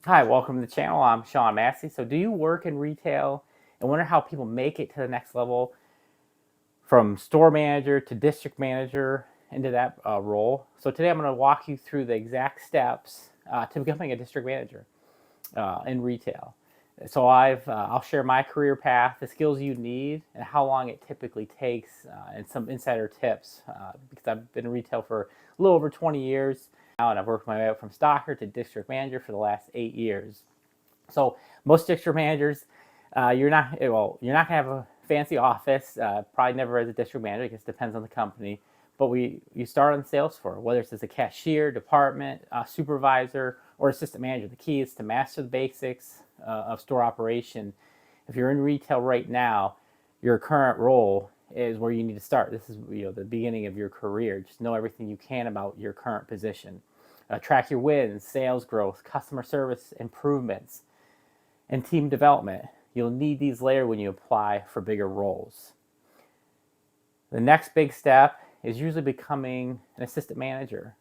Hi, welcome to the channel. I'm Sean Massey. So do you work in retail and wonder how people make it to the next level from store manager to district manager into that role? So today I'm going to walk you through the exact steps to becoming a district manager in retail. So I'll share my career path, the skills you need, and how long it typically takes, and some insider tips because I've been in retail for a little over 20 years now, and I've worked my way up from stocker to district manager for the last 8 years. So most district managers, you're not gonna have a fancy office. Probably never as a district manager, because it depends on the company. But you start on the sales floor, whether it's as a cashier, department supervisor, or assistant manager. The key is to master the basics of store operation. If you're in retail right now, your current role is where you need to start. This is the beginning of your career. Just know everything you can about your current position. Track your wins, sales growth, customer service improvements, and team development. You'll need these later when you apply for bigger roles. The next big step is usually becoming an assistant manager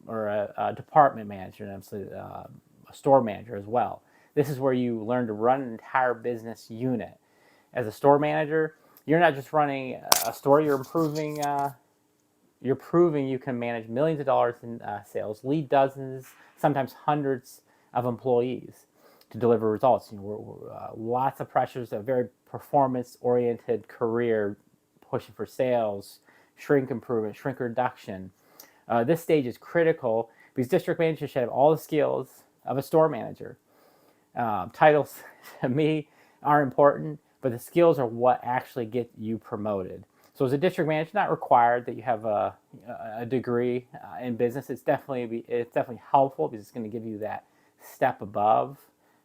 or a department manager, and a store manager as well. This is where you learn to run an entire business unit. As a store manager, you're not just running a store, you're proving you can manage millions of dollars in sales, lead dozens, sometimes hundreds of employees to deliver results. Lots of pressures, a very performance-oriented career, pushing for sales, shrink improvement, shrink reduction. This stage is critical because district managers should have all the skills of a store manager. Titles, to me, are important, but the skills are what actually get you promoted. So as a district manager, it's not required that you have a degree in business. It's definitely helpful because it's going to give you that step above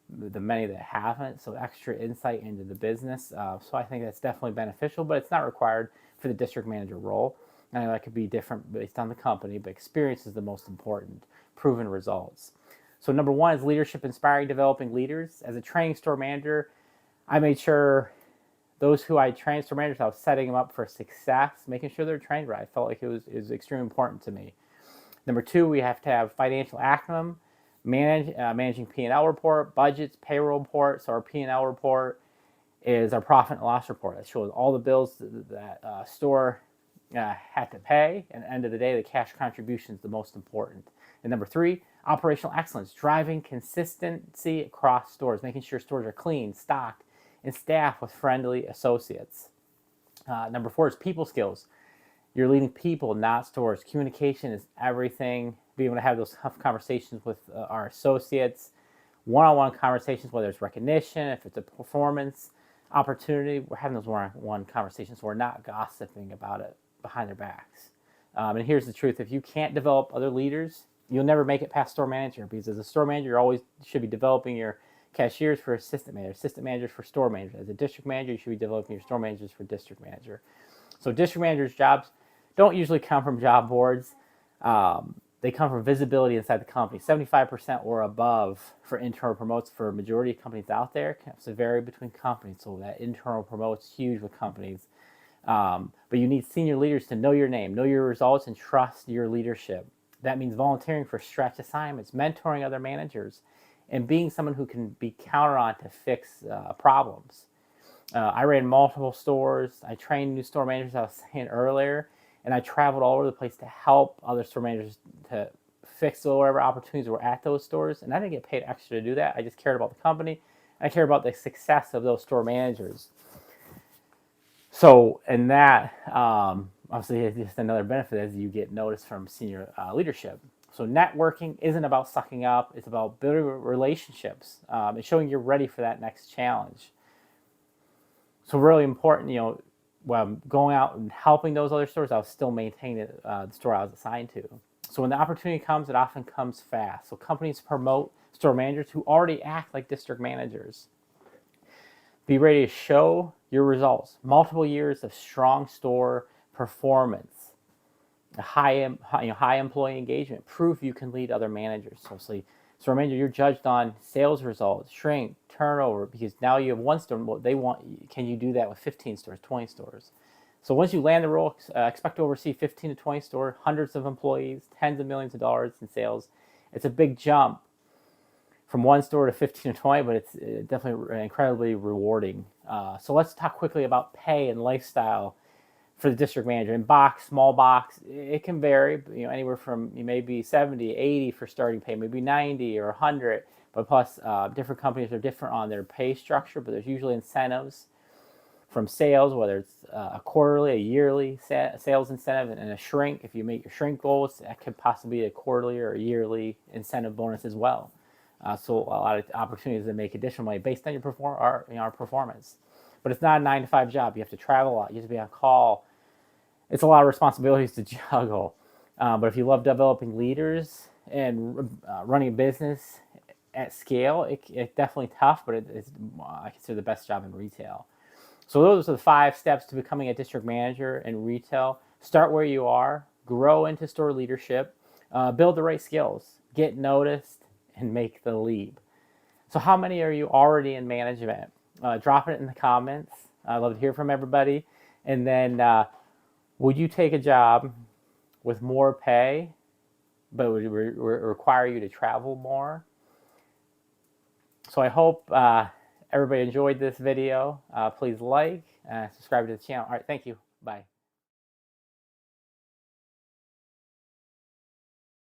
the many that haven't, so extra insight into the business. So I think that's definitely beneficial, but it's not required for the district manager role. And that could be different based on the company, but experience is the most important, proven results. So number one is leadership, inspiring, developing leaders. As a training store manager, I made sure those who I trained store managers, I was setting them up for success, making sure they're trained right. I felt like it was extremely important to me. Number two, we have to have financial acumen, managing P&L report, budgets, payroll report. So our P&L report is our profit and loss report. That shows all the bills that store had to pay. And at the end of the day, the cash contribution is the most important. And number three, operational excellence, driving consistency across stores, making sure stores are clean, stocked, and staffed with friendly associates. Number four is people skills. You're leading people, not stores. Communication is everything. Being able to have those tough conversations with our associates, one-on-one conversations, whether it's recognition, if it's a performance opportunity, we're having those one-on-one conversations. So we're not gossiping about it behind their backs. And here's the truth: if you can't develop other leaders, you'll never make it past store manager, because as a store manager, you always should be developing your cashiers for assistant managers for store manager. As a district manager, you should be developing your store managers for district manager. So district managers' jobs don't usually come from job boards. They come from visibility inside the company. 75% or above for internal promotes for a majority of companies out there. It can vary between companies, so that internal promote's huge with companies. But you need senior leaders to know your name, know your results, and trust your leadership. That means volunteering for stretch assignments, mentoring other managers, and being someone who can be counted on to fix problems. I ran multiple stores. I trained new store managers, I was saying earlier, and I traveled all over the place to help other store managers to fix whatever opportunities were at those stores. And I didn't get paid extra to do that. I just cared about the company. I cared about the success of those store managers. So, and that obviously is just another benefit as you get noticed from senior leadership. So networking isn't about sucking up. It's about building relationships and showing you're ready for that next challenge. So really important, when I'm going out and helping those other stores, I was still maintaining the store I was assigned to. So when the opportunity comes, it often comes fast. So companies promote store managers who already act like district managers. Be ready to show your results. Multiple years of strong store performance, high employee engagement, proof you can lead other managers. So store manager, you're judged on sales results, shrink, turnover, because now you have one store. What they want, can you do that with 15 stores, 20 stores? So once you land the role, expect to oversee 15 to 20 stores, hundreds of employees, tens of millions of dollars in sales. It's a big jump from one store to 15 to 20, but it's definitely incredibly rewarding. So let's talk quickly about pay and lifestyle for the district manager. In box, small box, it can vary, anywhere from maybe 70, 80 for starting pay, maybe 90 or 100. But plus, different companies are different on their pay structure, but there's usually incentives from sales, whether it's a quarterly, a yearly sales incentive, and a shrink. If you make your shrink goals, that could possibly be a quarterly or a yearly incentive bonus as well. So a lot of opportunities to make additional money based on our performance. But it's not a 9 to 5 job. You have to travel a lot. You have to be on call. It's a lot of responsibilities to juggle. But if you love developing leaders and running a business at scale, it's definitely tough, but I consider the best job in retail. So those are the 5 steps to becoming a district manager in retail. Start where you are, grow into store leadership, build the right skills, get noticed, and make the leap. So how many are you already in management? Drop it in the comments. I'd love to hear from everybody. And then would you take a job with more pay, but it would require you to travel more? So I hope everybody enjoyed this video. Please like, subscribe to the channel. All right, thank you. Bye.